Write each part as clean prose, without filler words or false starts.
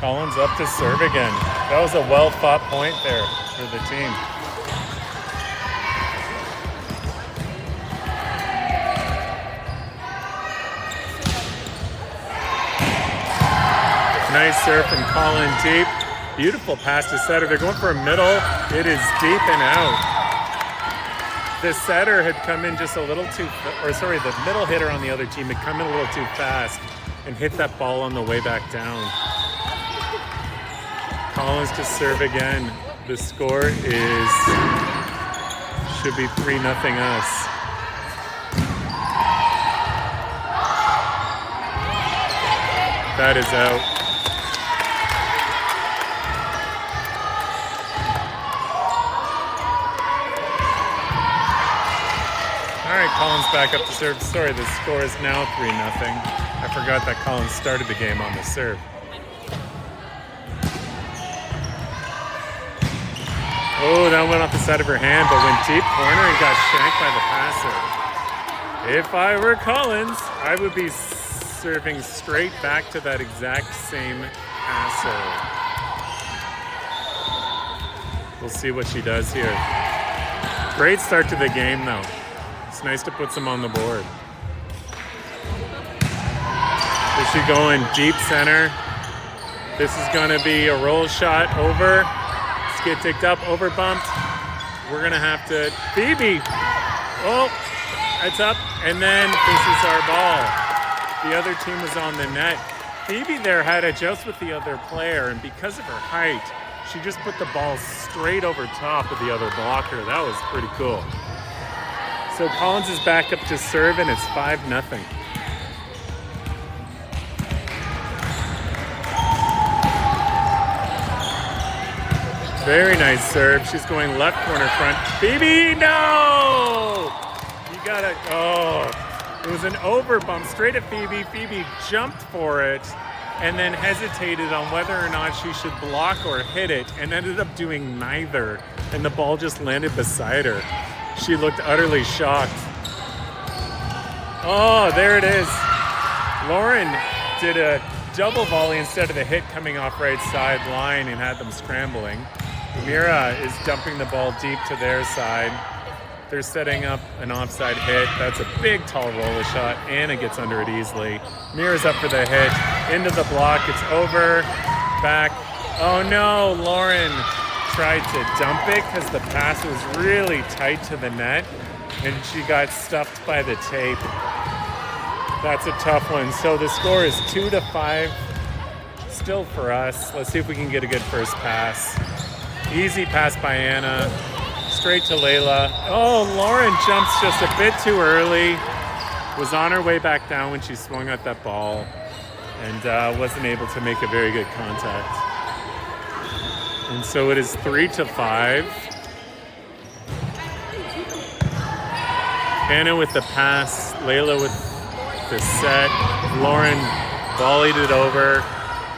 Collins up to serve again. That was a well-fought point there for the team. Nice serve from Colin deep. Beautiful pass to setter. They're going for a middle. It is deep and out. The setter had come in just a little too, the middle hitter on the other team had come in a little too fast and hit that ball on the way back down. Collins to serve again. The score should be 3-0 us. That is out. All right, Collins back up to serve. Sorry, the score is now 3-0. I forgot that Collins started the game on the serve. Oh, that went off the side of her hand, but went deep corner and got shanked by the passer. If I were Collins, I would be serving straight back to that exact same passer. We'll see what she does here. Great start to the game, though. It's nice to put some on the board. Is she going deep center? This is going to be a roll shot over. Skid ticked up, over bumped. We're going to have to... Phoebe! Oh, it's up. And then this is our ball. The other team was on the net. Phoebe there had a joust with the other player, and because of her height, she just put the ball straight over top of the other blocker. That was pretty cool. So Collins is back up to serve, and it's 5-0. Very nice serve. She's going left corner front. Phoebe, no! You gotta, it was an over bump straight at Phoebe. Phoebe jumped for it and then hesitated on whether or not she should block or hit it and ended up doing neither. And the ball just landed beside her. She looked utterly shocked. Oh, there it is. Lauren did a double volley instead of the hit coming off right side line and had them scrambling. Mira is dumping the ball deep to their side. They're setting up an offside hit. That's a big, tall roller shot. Anna gets under it easily. Mira's up for the hit. Into the block. It's over. Back. Oh, no. Lauren tried to dump it because the pass was really tight to the net, and she got stuffed by the tape. That's a tough one. So the score is 2-5 still for us. Let's see if we can get a good first pass. Easy pass by Anna. Straight to Layla. Oh, Lauren jumps just a bit too early. Was on her way back down when she swung at that ball and wasn't able to make a very good contact. And so it is 3-5. Anna with the pass, Layla with the set. Lauren volleyed it over.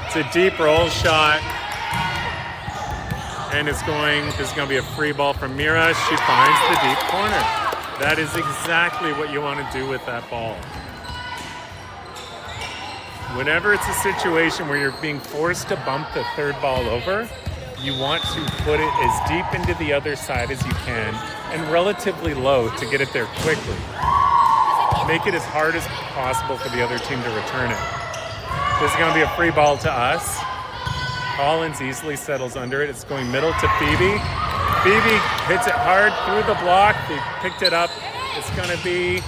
It's a deep roll shot. And this is going to be a free ball from Mira. She finds the deep corner. That is exactly what you want to do with that ball. Whenever it's a situation where you're being forced to bump the third ball over, you want to put it as deep into the other side as you can and relatively low to get it there quickly. Make it as hard as possible for the other team to return it. This is going to be a free ball to us. Collins easily settles under it. It's going middle to Phoebe. Phoebe hits it hard through the block. They picked it up. It's going to be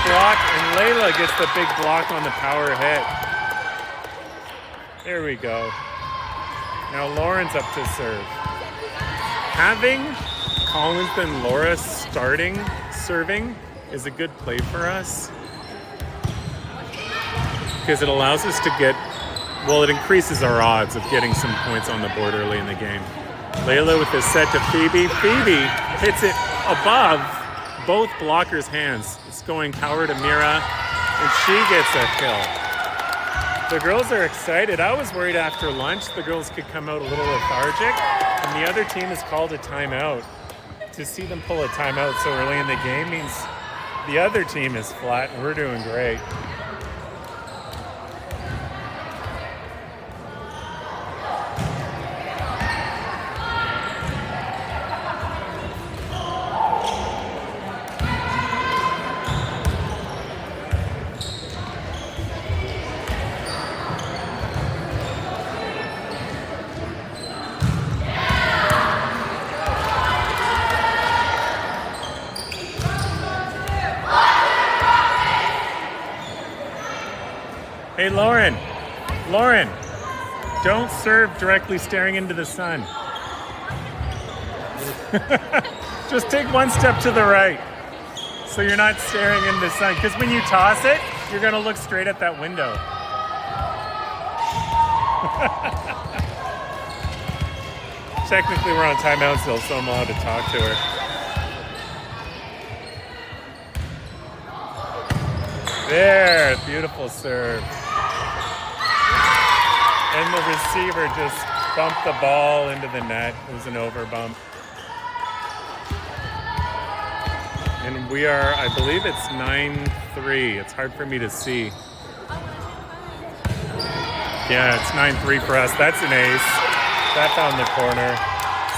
blocked, and Layla gets the big block on the power hit. There we go. Now Lauren's up to serve. Having Collins and Laura starting serving is a good play for us because it allows us to get, it increases our odds of getting some points on the board early in the game. Layla with the set to Phoebe. Phoebe hits it above both blockers' hands. It's going power to Mira, and she gets a kill. The girls are excited. I was worried after lunch the girls could come out a little lethargic, and the other team has called a timeout. To see them pull a timeout so early in the game means the other team is flat, and we're doing great. Hey, Lauren. Lauren, don't serve directly staring into the sun. Just take one step to the right so you're not staring into the sun. Because when you toss it, you're going to look straight at that window. Technically, we're on timeout still, so I'm allowed to talk to her. There, beautiful serve. And the receiver just bumped the ball into the net. It was an over bump. And we are, I believe it's 9-3. It's hard for me to see. Yeah, it's 9-3 for us. That's an ace. That found the corner.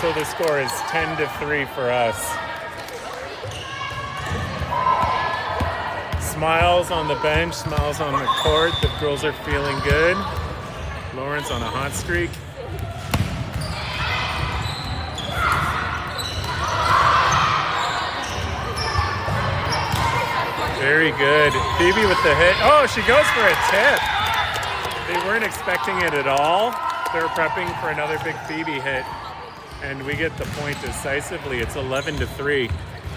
So the score is 10-3 for us. Smiles on the bench, smiles on the court. The girls are feeling good. Lauren's on a hot streak. Very good. Phoebe with the hit. Oh, she goes for a tip. They weren't expecting it at all. They were prepping for another big Phoebe hit. And we get the point decisively. It's 11-3.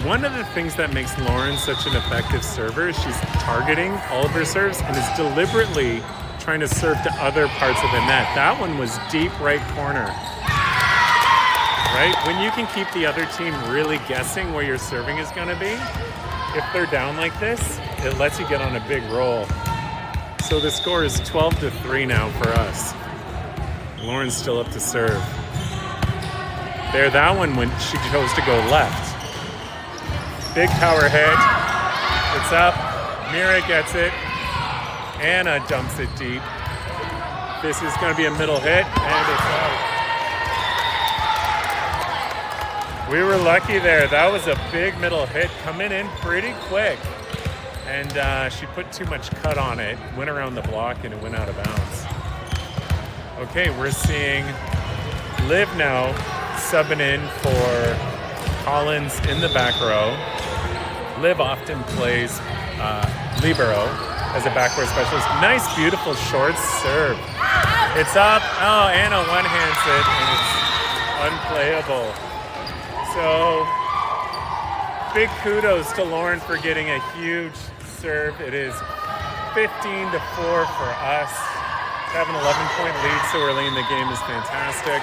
One of the things that makes Lauren such an effective server is she's targeting all of her serves and is deliberately trying to serve to other parts of the net. That one was deep right corner. Right? When you can keep the other team really guessing where your serving is going to be, if they're down like this, it lets you get on a big roll. So the score is 12-3 now for us. Lauren's still up to serve. There, that one when she chose to go left. Big power hit. It's up. Mira gets it. Anna dumps it deep. This is going to be a middle hit, and it's out. We were lucky there. That was a big middle hit coming in pretty quick. And she put too much cut on it, went around the block, and it went out of bounds. Okay, we're seeing Liv now subbing in for Collins in the back row. Liv often plays libero as a backrow specialist. Nice, beautiful short serve. It's up. Oh, Anna one-hands it, and it's unplayable. So, big kudos to Lauren for getting a huge serve. It is 15-4 for us. To have an 11-point lead so early in the game is fantastic.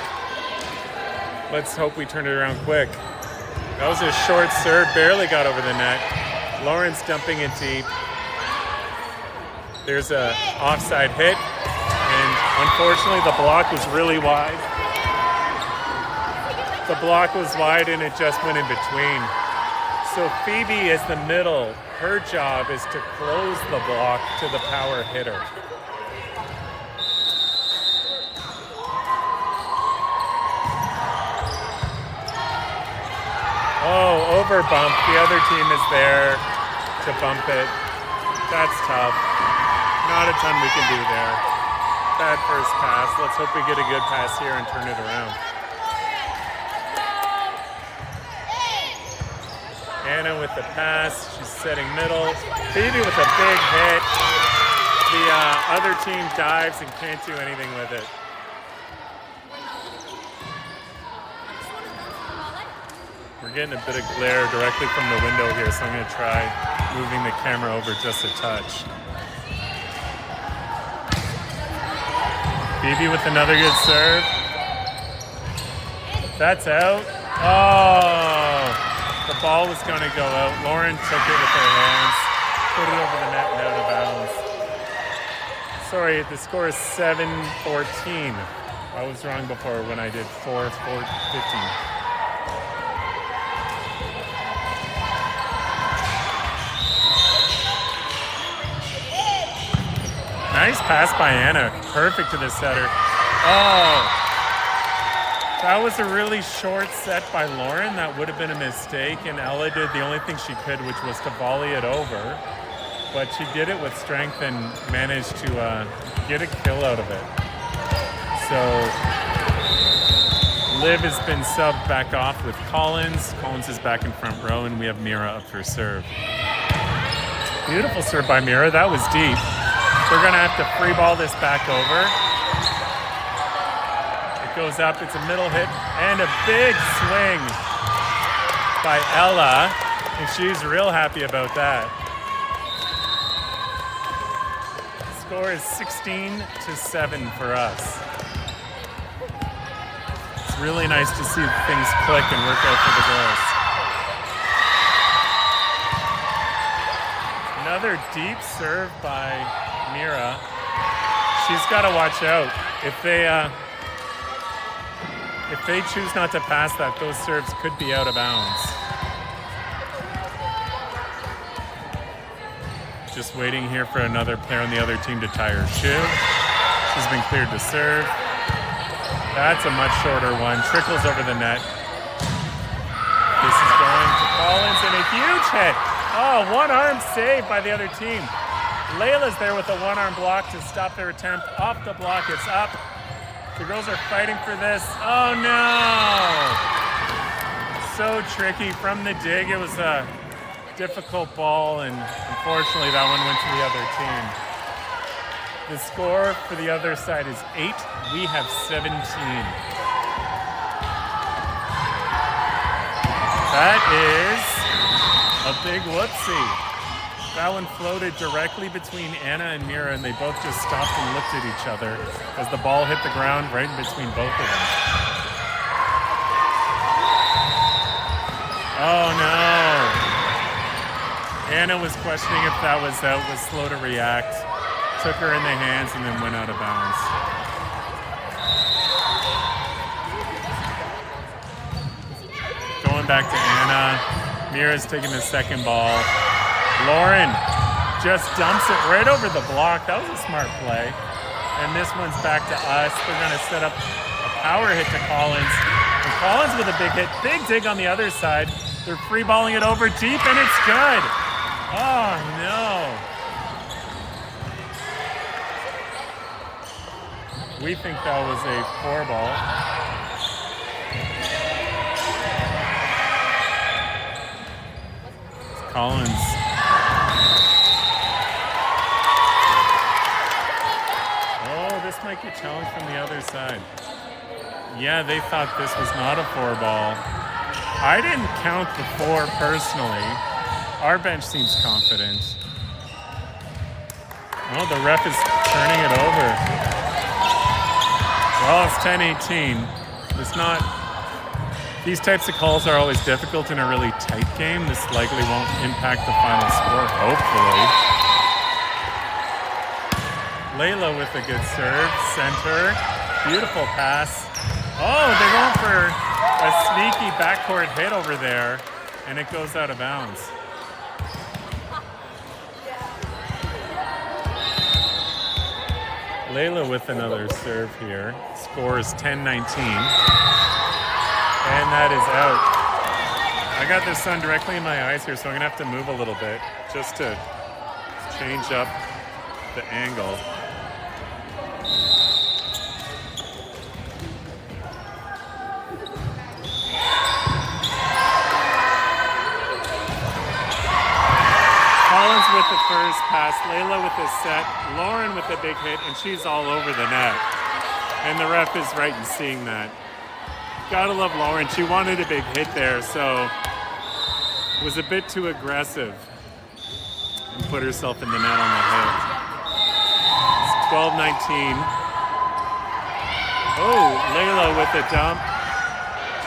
Let's hope we turn it around quick. That was a short serve, barely got over the net. Lauren's dumping it deep. There's a offside hit, and unfortunately the block was really wide. The block was wide and it just went in between. So Phoebe is the middle. Her job is to close the block to the power hitter. Oh, over bump. The other team is there to bump it. That's tough. Not a ton we can do there. Bad first pass. Let's hope we get a good pass here and turn it around. Anna with the pass. She's setting middle. Phoebe with a big hit. The other team dives and can't do anything with it. We're getting a bit of glare directly from the window here, so I'm going to try moving the camera over just a touch. Phoebe with another good serve. That's out. Oh, the ball was going to go out. Lauren took it with her hands, put it over the net and out of bounds. Sorry, the score is 7-14. I was wrong before when I did 4-15. Nice pass by Anna. Perfect to the setter. Oh, that was a really short set by Lauren. That would have been a mistake, and Ella did the only thing she could, which was to volley it over. But she did it with strength and managed to get a kill out of it. So Liv has been subbed back off with Collins. Collins is back in front row, and we have Mira up for serve. Beautiful serve by Mira. That was deep. They're gonna have to free ball this back over. It goes up, it's a middle hit, and a big swing by Ella, and she's real happy about that. Score is 16-7 for us. It's really nice to see things click and work out for the girls. Another deep serve by Mira. She's got to watch out. If they choose not to pass that, those serves could be out of bounds. Just waiting here for another player on the other team to tie her shoe. She's been cleared to serve. That's a much shorter one. Trickles over the net. This is going to Collins and a huge hit. Oh, one arm save by the other team. Layla's there with a one arm block to stop their attempt. Off the block, it's up. The girls are fighting for this. Oh no! So tricky from the dig. It was a difficult ball, and unfortunately that one went to the other team. The score for the other side is 8. We have 17. That is a big whoopsie. That one floated directly between Anna and Mira, and they both just stopped and looked at each other as the ball hit the ground right in between both of them. Oh no! Anna was questioning if that was out, was slow to react, took her in the hands, and then went out of bounds. Going back to Anna. Mira's taking the second ball. Lauren just dumps it right over the block. That was a smart play. And this one's back to us. They're going to set up a power hit to Collins. And Collins with a big hit. Big dig on the other side. They're free balling it over deep, and it's good. Oh, no. We think that was a 4-ball. Collins. Oh, this might get challenged from the other side. Yeah, they thought this was not a 4-ball. I didn't count the 4 personally. Our bench seems confident. Oh, the ref is turning it over. Well, it's 10-18. It's not... These types of calls are always difficult in a really tight game. This likely won't impact the final score, hopefully. Layla with a good serve. Center. Beautiful pass. Oh, they're going for a sneaky backcourt hit over there, and it goes out of bounds. Layla with another serve here. Score is 10-19. And that is out. I got the sun directly in my eyes here, so I'm gonna have to move a little bit just to change up the angle. Collins with the first pass, Layla with the set, Lauren with the big hit, and she's all over the net. And the ref is right in seeing that. Gotta love Lauren. She wanted a big hit there, so was a bit too aggressive and put herself in the net on the hit. It's 12-19. Oh, Layla with a dump.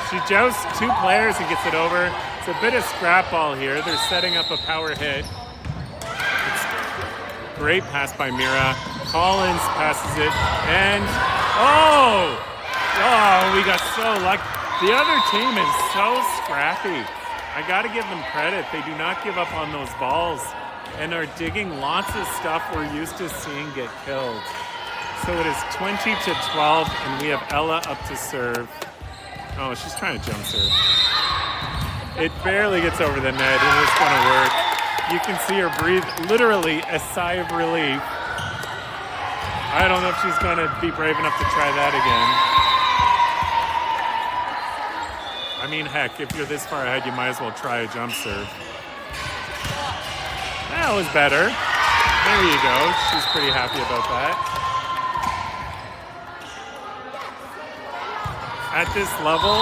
She jousts 2 players and gets it over. It's a bit of scrap ball here. They're setting up a power hit. It's a great pass by Mira. Collins passes it, and oh, we got so lucky. The other team is so scrappy. I got to give them credit. They do not give up on those balls and are digging lots of stuff we're used to seeing get killed. So it is 20-12, and we have Ella up to serve. Oh, she's trying to jump serve. It barely gets over the net, and it's going to work. You can see her breathe literally a sigh of relief. I don't know if she's going to be brave enough to try that again. I mean, heck, if you're this far ahead, you might as well try a jump serve. That was better. There you go. She's pretty happy about that. At this level,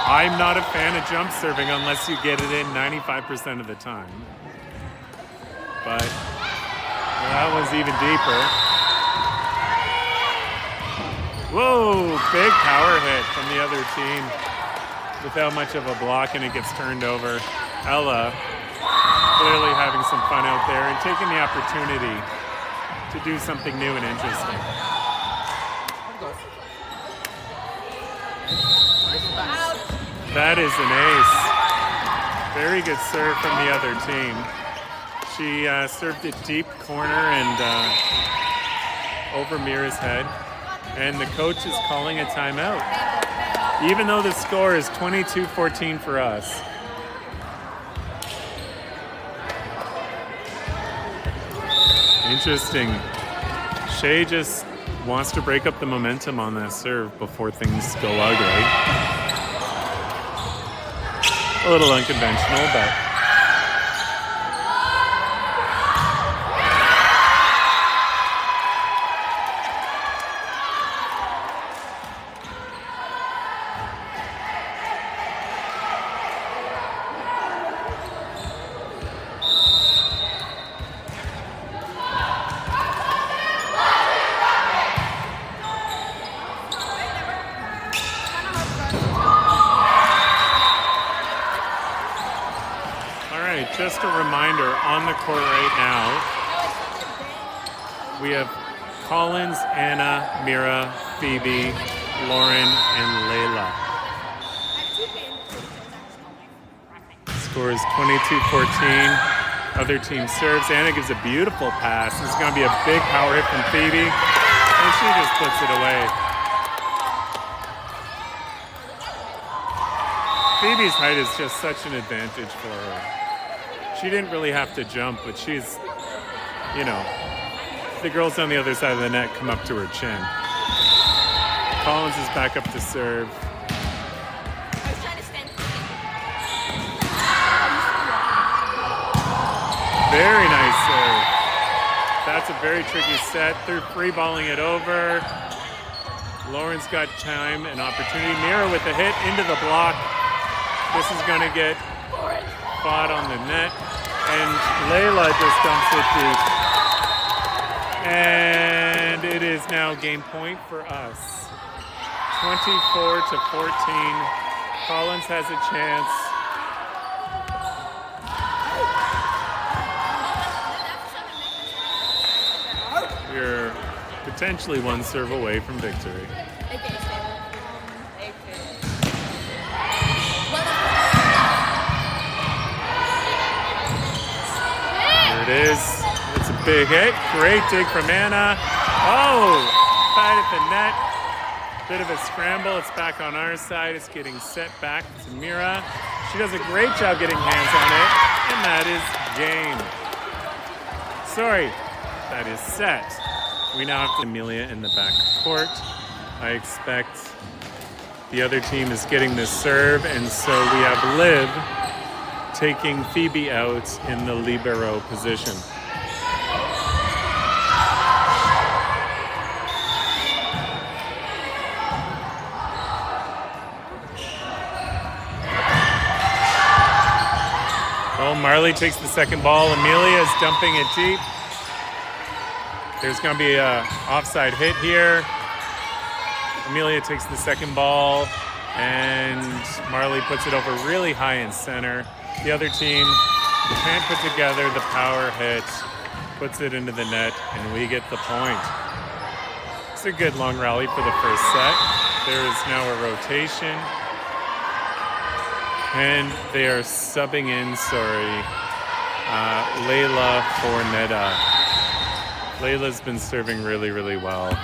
I'm not a fan of jump serving unless you get it in 95% of the time. But that one's even deeper. Whoa, big power hit from the other team without much of a block, and it gets turned over. Ella clearly having some fun out there and taking the opportunity to do something new and interesting. That is an ace. Very good serve from the other team. She served it deep corner and over Mira's head. And the coach is calling a timeout, even though the score is 22-14 for us. Interesting. Shea just wants to break up the momentum on that serve before things go ugly. A little unconventional, but just a reminder, on the court right now, we have Collins, Anna, Mira, Phoebe, Lauren, and Layla. Score is 22-14. Other team serves. Anna gives a beautiful pass. This is going to be a big power hit from Phoebe, and she just puts it away. Phoebe's height is just such an advantage for her. She didn't really have to jump, but she's, you know, the girls on the other side of the net come up to her chin. Collins is back up to serve. Very nice serve. That's a very tricky set. They're free balling it over. Lauren's got time and opportunity. Mira with a hit into the block. This is going to get fought on the net, and Layla just dumps it deep. And it is now game point for us. 24-14. Collins has a chance. We're potentially one serve away from victory. It is. It's a big hit. Great dig from Anna. Oh, tied at the net. Bit of a scramble. It's back on our side. It's getting set back to Mira. She does a great job getting hands on it. And that is game. Sorry, that is set. We now have Amelia in the back court. I expect the other team is getting this serve, and so we have Liv taking Phoebe out in the libero position. Oh, Marley takes the second ball. Amelia is dumping it deep. There's going to be an offside hit here. Amelia takes the second ball, and Marley puts it over really high in center. The other team can't put together the power hit, puts it into the net, and we get the point. It's a good long rally for the first set. There is now a rotation, and they are subbing in, Layla for Neda. Layla's been serving really, really well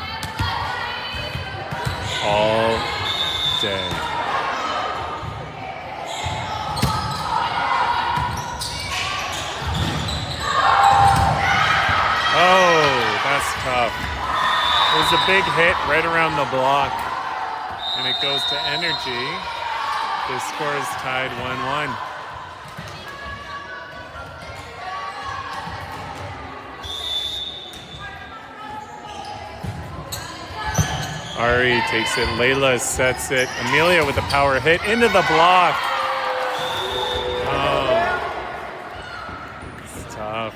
all day. Oh, that's tough. There's a big hit right around the block, and it goes to Energy. The score is tied 1-1. Ari takes it. Layla sets it. Amelia with a power hit into the block. Oh, it's tough.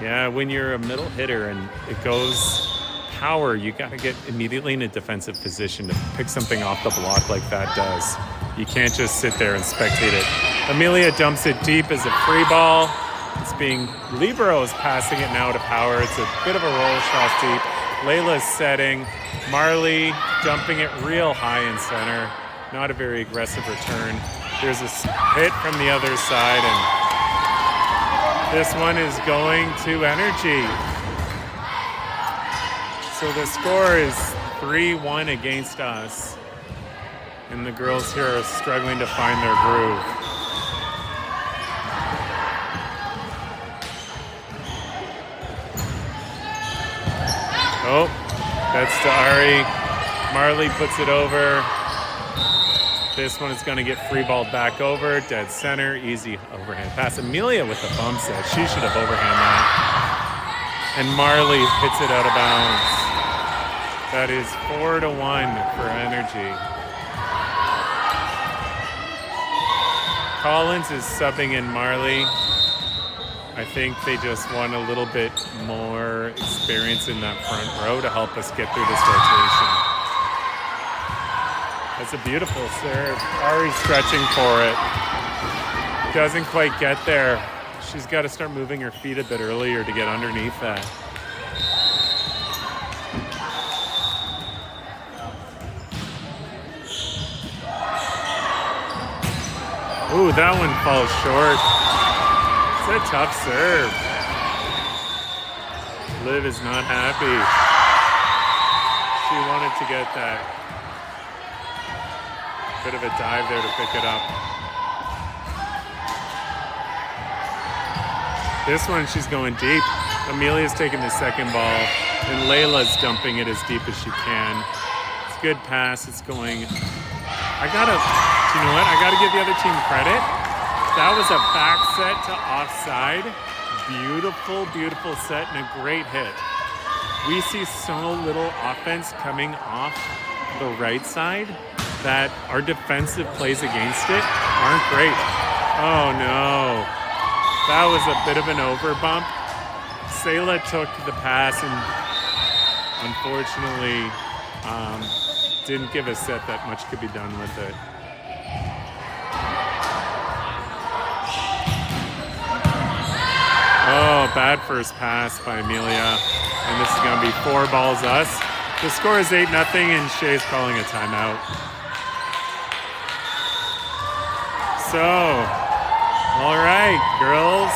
Yeah, when you're a middle hitter and it goes power, you got to get immediately in a defensive position to pick something off the block like that does. You can't just sit there and spectate it. Amelia dumps it deep as a free ball. It's being, Libero is passing it now to power. It's a bit of a roll shot deep. Layla's setting. Marley dumping it real high in center. Not a very aggressive return. There's a hit from the other side, and this one is going to Energy. So the score is 3-1 against us. And the girls here are struggling to find their groove. Oh, that's to Ari. Marley puts it over. This one is going to get free balled back over. Dead center. Easy overhand pass. Amelia with the bump set. She should have overhand that. And Marley hits it out of bounds. That is 4-1 for Energy. Collins is subbing in Marley. I think they just want a little bit more experience in that front row to help us get through this rotation. That's a beautiful serve. Ari stretching for it. Doesn't quite get there. She's got to start moving her feet a bit earlier to get underneath that. Ooh, that one falls short. It's a tough serve. Liv is not happy. She wanted to get that bit of a dive there to pick it up. This one, she's going deep. Amelia's taking the second ball, and Layla's dumping it as deep as she can. It's a good pass. It's going... you know what? I gotta give the other team credit. That was a back set to offside. Beautiful, beautiful set and a great hit. We see so little offense coming off the right side that our defensive plays against it aren't great. Oh no. That was a bit of an overbump. Sayla took the pass and unfortunately didn't give a set that much could be done with it. Oh, bad first pass by Amelia. And this is going to be 4 balls us. The score is 8-0 and Shea's calling a timeout. So, all right, girls.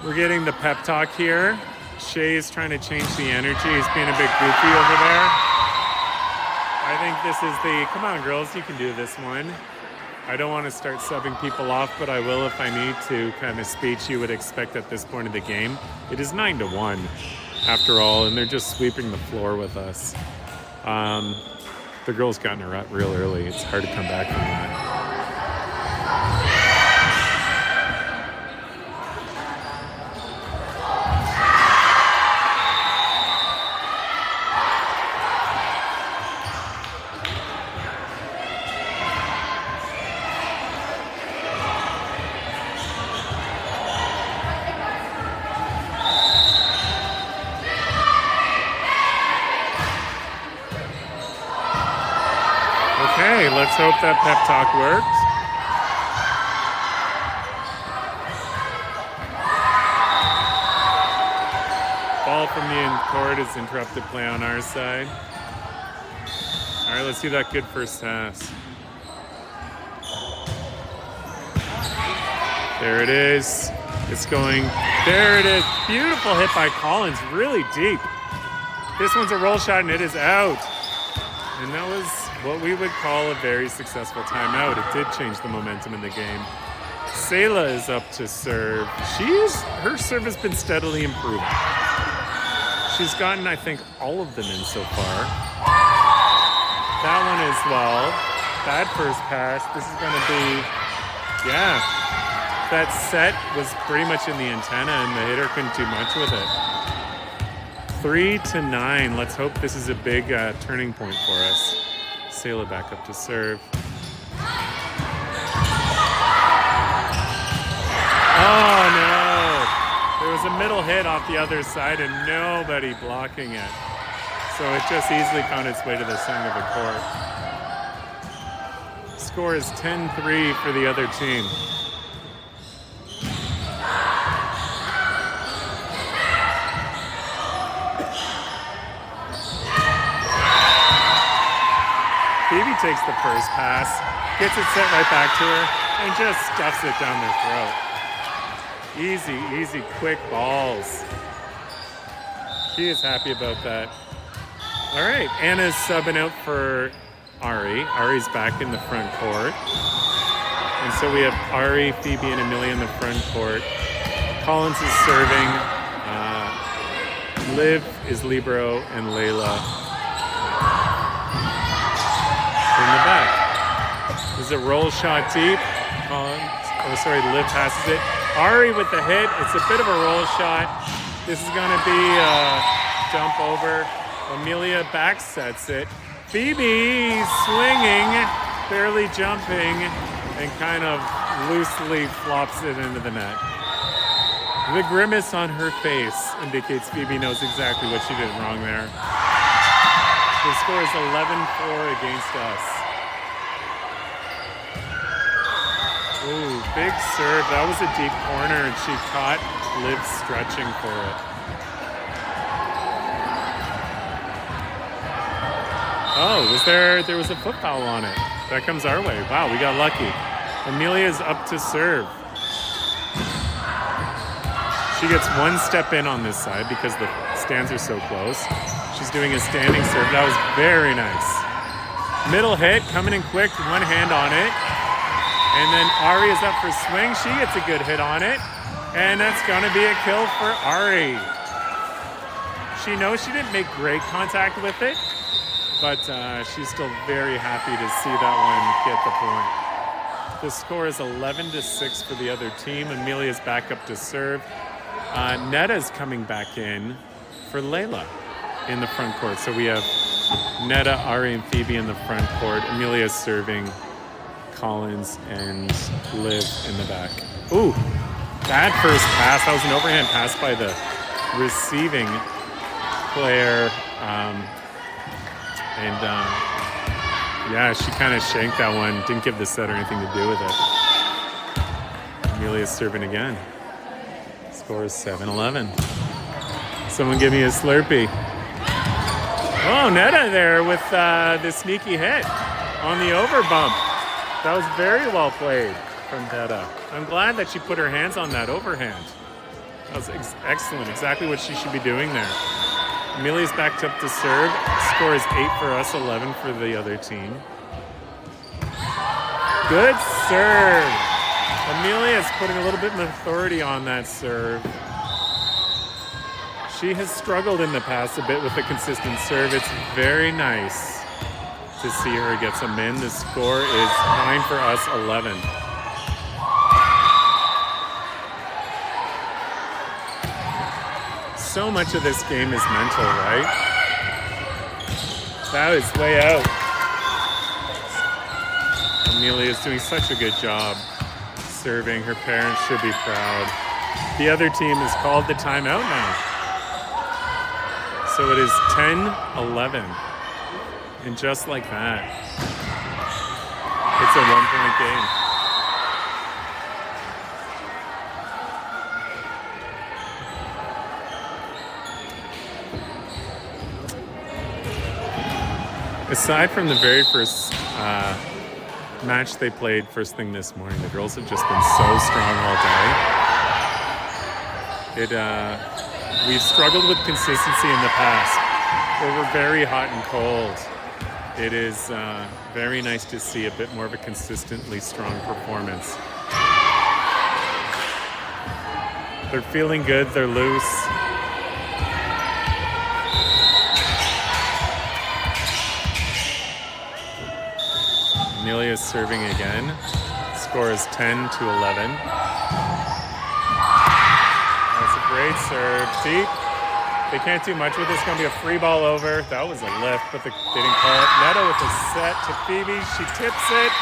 We're getting the pep talk here. Shea's trying to change the energy. He's being a bit goofy over there. I think this is the, come on girls, you can do this one. I don't want to start subbing people off, but I will if I need to, kind of speech you would expect at this point of the game. It is 9-1 after all, and they're just sweeping the floor with us. The girls got in a rut real early. It's hard to come back from that. Okay, let's hope that pep talk works. Ball from the end court is interrupted play on our side. All right, let's see that good first pass. There it is. It's going, there it is. Beautiful hit by Collins, really deep. This one's a roll shot and it is out. And that was what we would call a very successful timeout. It did change the momentum in the game. Sayla is up to serve. Her serve has been steadily improving. She's gotten, I think, all of them in so far. That one as well. Bad first pass. This is going to be, yeah. That set was pretty much in the antenna and the hitter couldn't do much with it. 3-9. Let's hope this is a big turning point for us. Sela back up to serve. Oh no! There was a middle hit off the other side and nobody blocking it. So it just easily found its way to the center of the court. Score is 10-3 for the other team. Phoebe takes the first pass, gets it sent right back to her, and just stuffs it down their throat. Easy, easy, quick balls. She is happy about that. All right, Anna's subbing out for Ari. Ari's back in the front court. And so we have Ari, Phoebe, and Amelia in the front court. Collins is serving. Liv is libero, and Layla in the back. This is a roll shot deep. Liv passes it. Ari with the hit. It's a bit of a roll shot. This is going to be a dump over. Amelia back sets it. Phoebe swinging, barely jumping, and kind of loosely flops it into the net. The grimace on her face indicates Phoebe knows exactly what she did wrong there. The score is 11-4 against us. Ooh, big serve. That was a deep corner, and she caught Liv stretching for it. Oh, there was a foot foul on it. That comes our way. Wow, we got lucky. Amelia's up to serve. She gets one step in on this side because the stands are so close. She's doing a standing serve. That was very nice. Middle hit, coming in quick, one hand on it. And then Ari is up for swing. She gets a good hit on it. And that's going to be a kill for Ari. She knows she didn't make great contact with it, but she's still very happy to see that one get the point. The score is 11-6 for the other team. Amelia's back up to serve. Netta's coming back in for Layla in the front court. So we have Netta, Ari, and Phoebe in the front court. Amelia's serving. Collins and Liv in the back. Ooh, bad first pass. That was an overhand pass by the receiving player. Yeah, she kind of shanked that one. Didn't give the setter anything to do with it. Amelia's serving again. Score is 7-11. Someone give me a Slurpee. Oh, Netta there with the sneaky hit on the overbump. That was very well played from Netta. I'm glad that she put her hands on that overhand. That was excellent. Exactly what she should be doing there. Amelia's backed up to serve. Score is 8 for us, 11 for the other team. Good serve. Amelia's putting a little bit of authority on that serve. She has struggled in the past a bit with a consistent serve. It's very nice to see her get some in. The score is 9 for us, 11. So much of this game is mental, right? That is way out. Amelia is doing such a good job serving. Her parents should be proud. The other team has called the timeout now. So it is 10-11. And just like that, it's a one-point game. Aside from the very first match they played first thing this morning, the girls have just been so strong all day. We've struggled with consistency in the past, where we're very hot and cold. It is very nice to see a bit more of a consistently strong performance. They're feeling good, they're loose. Amelia's serving again. Score is 10-11. That's a great serve. Deep. They can't do much with this. It's going to be a free ball over. That was a lift, but they didn't call it. Netta with a set to Phoebe. She tips it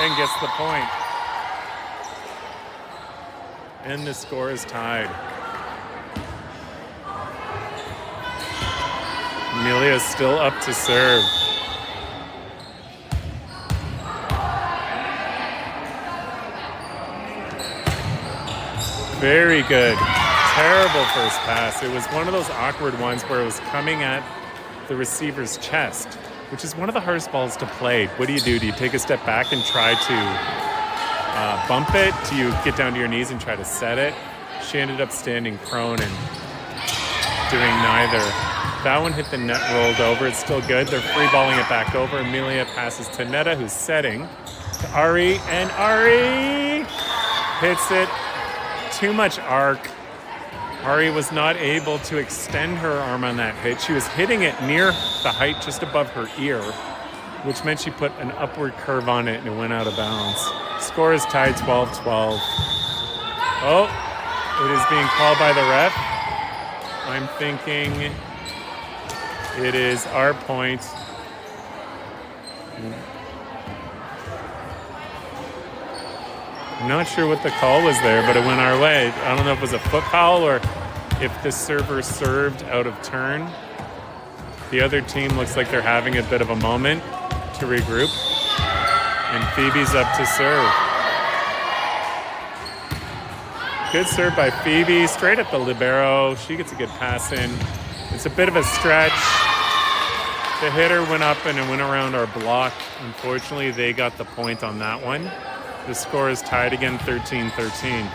and gets the point. And the score is tied. Amelia is still up to serve. Very good. Terrible first pass. It was one of those awkward ones where it was coming at the receiver's chest, which is one of the hardest balls to play. What do? Do you take a step back and try to bump it? Do you get down to your knees and try to set it? She ended up standing prone and doing neither. That one hit the net, rolled over. It's still good. They're free balling it back over. Amelia passes to Netta, who's setting to Ari, and Ari hits it. Too much arc. Ari was not able to extend her arm on that hit. She was hitting it near the height just above her ear, which meant she put an upward curve on it and it went out of bounds. Score is tied 12-12. Oh, it is being called by the ref. I'm thinking it is our point. I'm not sure what the call was there, but it went our way. I don't know if it was a foot foul or if the server served out of turn. The other team looks like they're having a bit of a moment to regroup. And Phoebe's up to serve. Good serve by Phoebe, straight at the libero. She gets a good pass in. It's a bit of a stretch. The hitter went up and it went around our block. Unfortunately, they got the point on that one. The score is tied again, 13-13.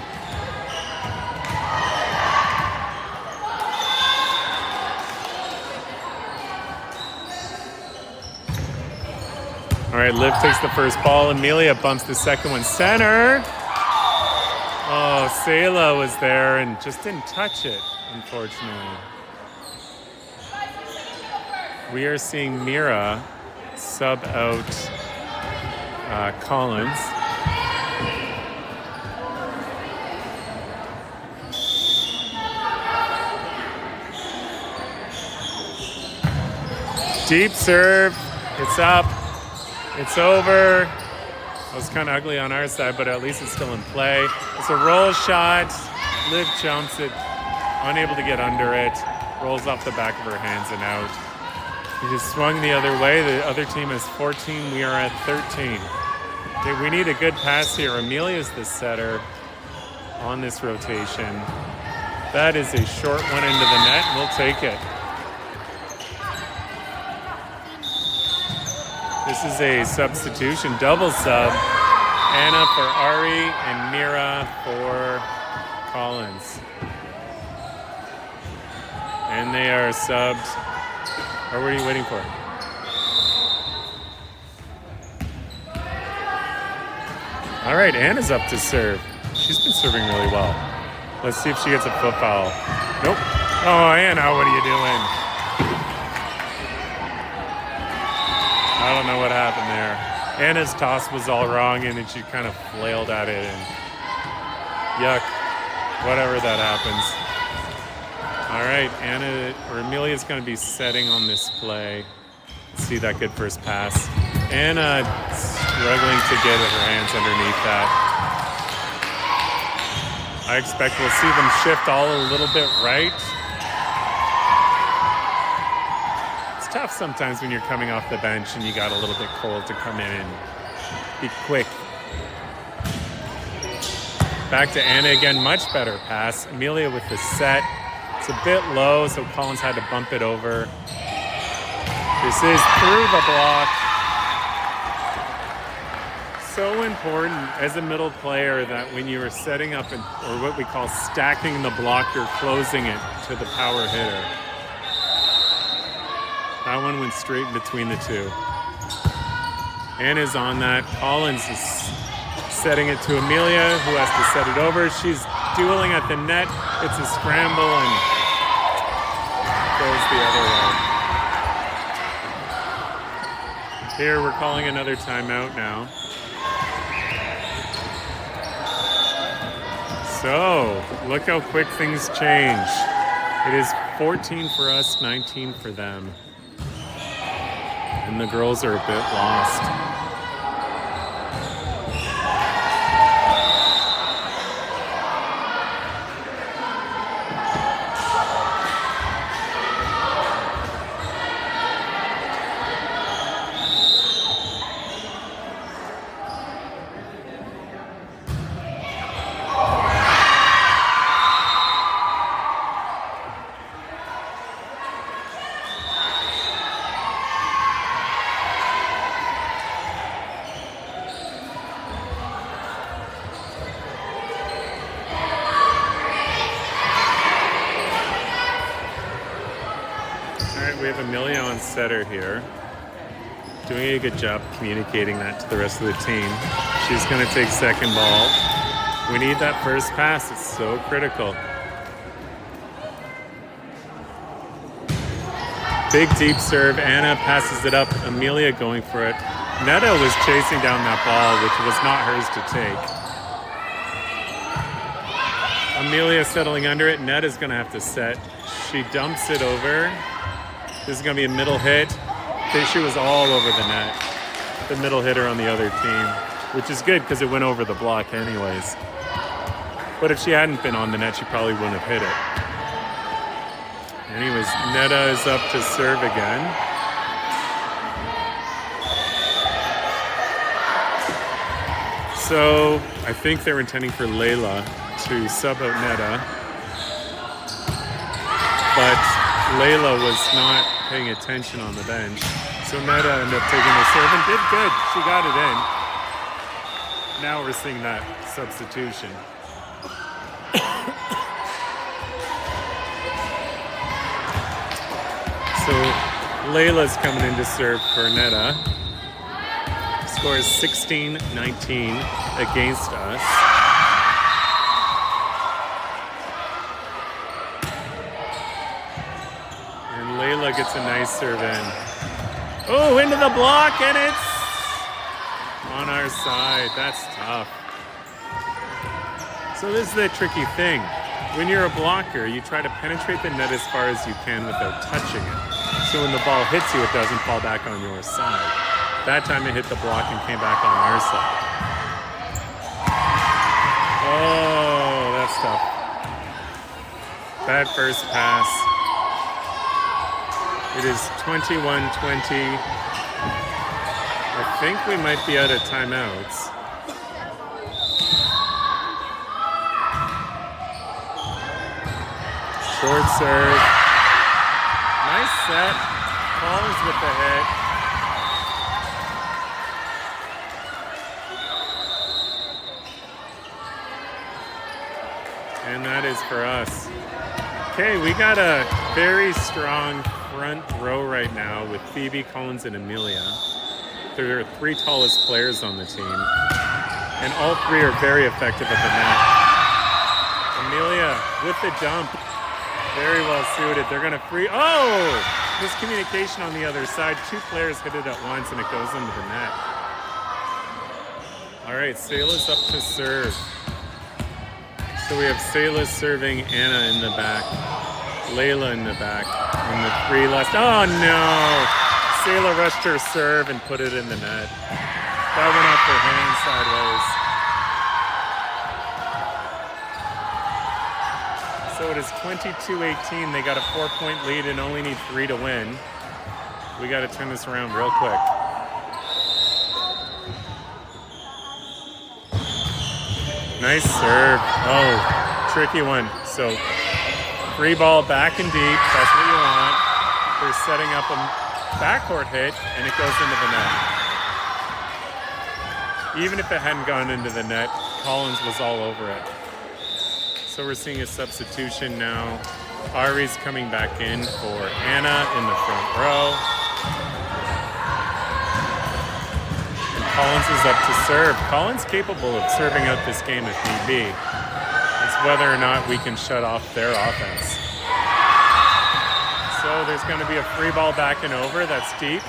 All right, Liv takes the first ball. Amelia bumps the second one center. Oh, Sayla was there and just didn't touch it, unfortunately. We are seeing Mira sub out Collins. Deep serve. It's up. It's over. It was kind of ugly on our side, but at least it's still in play. It's a roll shot. Liv jumps it, unable to get under it. Rolls off the back of her hands and out. He just swung the other way. The other team is 14. We are at 13. Okay, we need a good pass here. Amelia's the setter on this rotation. That is a short one into the net. We'll take it. This is a substitution, double sub. Anna for Ari and Mira for Collins. And they are subbed. Or what are you waiting for? All right, Anna's up to serve. She's been serving really well. Let's see if she gets a foot foul. Nope. Oh, Anna, what are you doing? I don't know what happened there. Anna's toss was all wrong, and then she kind of flailed at it, and yuck, whatever that happens. All right, Anna or Amelia's going to be setting on this play. Let's see that good first pass. Anna struggling to get her hands underneath that. I expect we'll see them shift all a little bit right. Tough sometimes when you're coming off the bench and you got a little bit cold to come in and be quick. Back to Anna again, much better pass. Amelia with the set. It's a bit low, so Collins had to bump it over. This is through the block. So important as a middle player that when you are setting up or what we call stacking the block, you're closing it to the power hitter. That one went straight in between the two. Anna's on that. Collins is setting it to Amelia, who has to set it over. She's dueling at the net. It's a scramble and goes the other way. Here, we're calling another timeout now. So, look how quick things change. It is 14 for us, 19 for them. And the girls are a bit lost. We have Amelia on setter here, doing a good job communicating that to the rest of the team. She's going to take second ball. We need that first pass. It's so critical. Big deep serve. Anna passes it up. Amelia going for it. Netta was chasing down that ball, which was not hers to take. Amelia settling under it. Netta's going to have to set. She dumps it over. This is going to be a middle hit. She was all over the net. The middle hitter on the other team, which is good because it went over the block anyways. But if she hadn't been on the net, she probably wouldn't have hit it. Anyways, Netta is up to serve again. So I think they're intending for Layla to sub out Netta. But Layla was not paying attention on the bench. So Netta ended up taking the serve and did good. She got it in. Now we're seeing that substitution. So Layla's coming in to serve for Netta. Score is 16-19 against us. Layla gets a nice serve in. Oh, into the block, and it's on our side. That's tough. So this is the tricky thing. When you're a blocker, you try to penetrate the net as far as you can without touching it. So when the ball hits you, it doesn't fall back on your side. That time it hit the block and came back on our side. Oh, that's tough. Bad first pass. It is 21-20. I think we might be out of timeouts. Short serve. Nice set. Collins with the hit. And that is for us. Okay, we got a very strong front row right now with Phoebe, Collins, and Amelia. They're the three tallest players on the team. And all three are very effective at the net. Amelia with the dump. Very well suited. They're going to free. Oh! Miscommunication on the other side. Two players hit it at once and it goes into the net. All right, Sayla's up to serve. So we have Sayla serving Anna in the back. Layla in the back. And the three last. Oh no! Sayla rushed her serve and put it in the net. That went off her hand sideways. So it is 22-18. They got a 4-point lead and only need 3 to win. We got to turn this around real quick. Nice serve. Oh, tricky one. So free ball back and deep. That's what you want. They're setting up a backcourt hit and it goes into the net. Even if it hadn't gone into the net, Collins was all over it. So we're seeing a substitution now. Ari's coming back in for Anna in the front row. And Collins is up to serve. Collins capable of serving out this game if need be. It's whether or not we can shut off their offense. So there's going to be a free ball back and over. That's deep.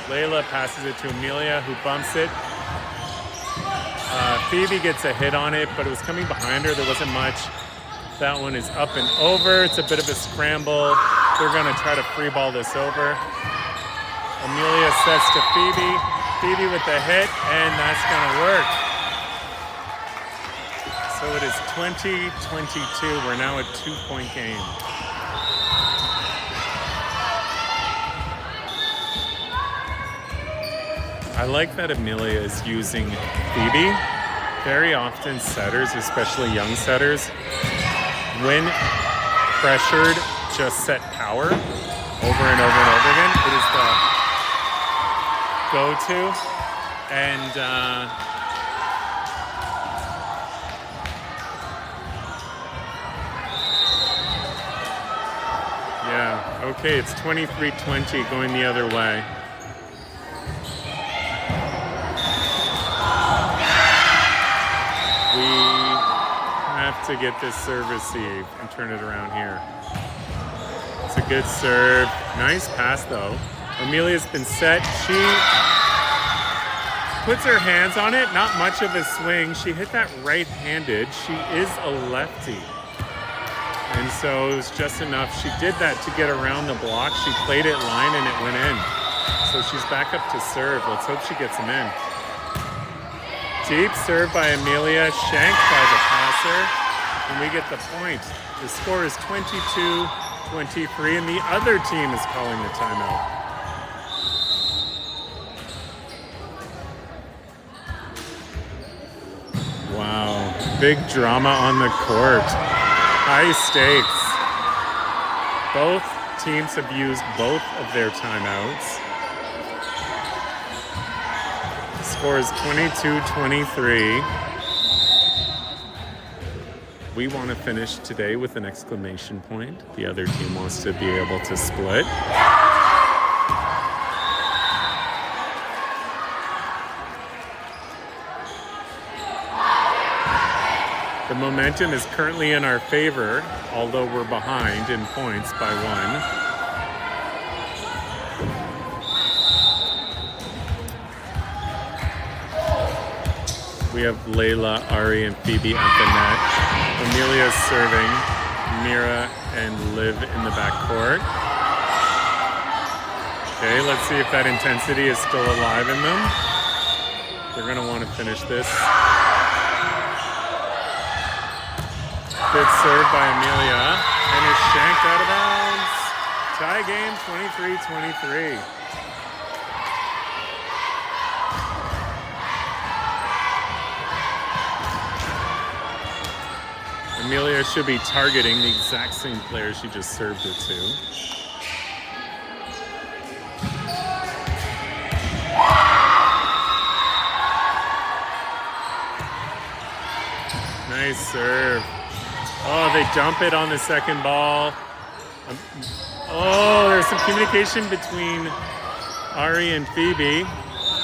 Layla passes it to Amelia, who bumps it. Phoebe gets a hit on it, but it was coming behind her. There wasn't much. That one is up and over. It's a bit of a scramble. They're going to try to free ball this over. Amelia sets to Phoebe. Phoebe with the hit, and that's going to work. So it is 20-22. We're now a 2-point game. I like that Amelia is using Phoebe. Very often setters, especially young setters, when pressured, just set power over and over and over again. It is the go-to. And yeah, okay, it's 23-20 going the other way. To get this serve receive and turn it around here. It's a good serve. Nice pass though. Amelia's been set. She puts her hands on it. Not much of a swing. She hit that right-handed. She is a lefty. And so it was just enough. She did that to get around the block. She played it line and it went in. So she's back up to serve. Let's hope she gets them in. Deep serve by Amelia, shanked by the passer. And we get the point. The score is 22-23, and the other team is calling the timeout. Wow, big drama on the court. High stakes. Both teams have used both of their timeouts. The score is 22-23. We want to finish today with an exclamation point. The other team wants to be able to split. The momentum is currently in our favor, although we're behind in points by 1. We have Layla, Ari, and Phoebe at the net. Amelia's serving. Mira and Liv in the backcourt. Okay, let's see if that intensity is still alive in them. They're going to want to finish this. Good serve by Amelia, and is shanked out of bounds. Tie game, 23-23. Amelia should be targeting the exact same player she just served it to. Nice serve. Oh, they dump it on the second ball. Oh, there's some communication between Ari and Phoebe.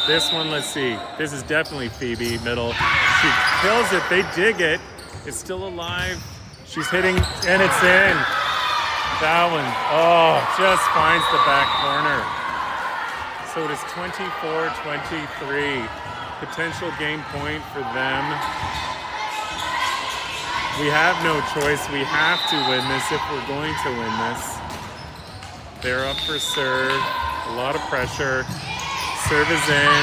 This one, let's see. This is definitely Phoebe, middle. She kills it. They dig it. It's still alive. She's hitting, and it's in. That one, oh, just finds the back corner. So it is 24-23. Potential game point for them. We have no choice. We have to win this if we're going to win this. They're up for serve. A lot of pressure. Serve is in.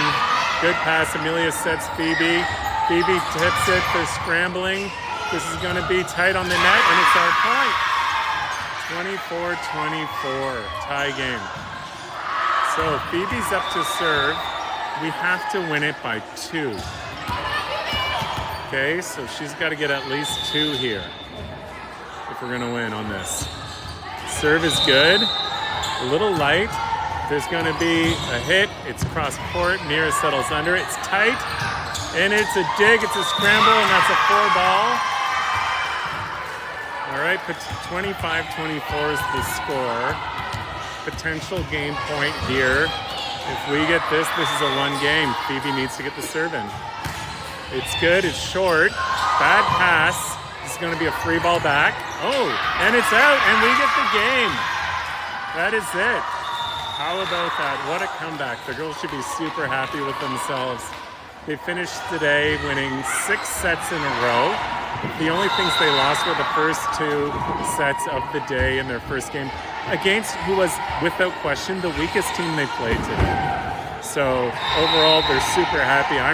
Good pass. Amelia sets Phoebe. Phoebe tips it. They're scrambling. This is going to be tight on the net, and it's our point. 24-24, tie game. So Phoebe's up to serve. We have to win it by 2. Okay, so she's got to get at least 2 here if we're going to win on this. Serve is good. A little light. There's going to be a hit. It's cross court. Mira settles under. It's tight. And it's a dig. It's a scramble, and that's a 4-ball. All right, 25-24 is the score. Potential game point here. If we get this, this is a 1 game. Phoebe needs to get the serve in. It's good. It's short. Bad pass. This is going to be a free ball back. Oh, and it's out, and we get the game. That is it. How about that? What a comeback. The girls should be super happy with themselves. They finished today winning 6 sets in a row. The only things they lost were the first 2 sets of the day in their first game against who was, without question, the weakest team they played today. So overall, they're super happy. I'm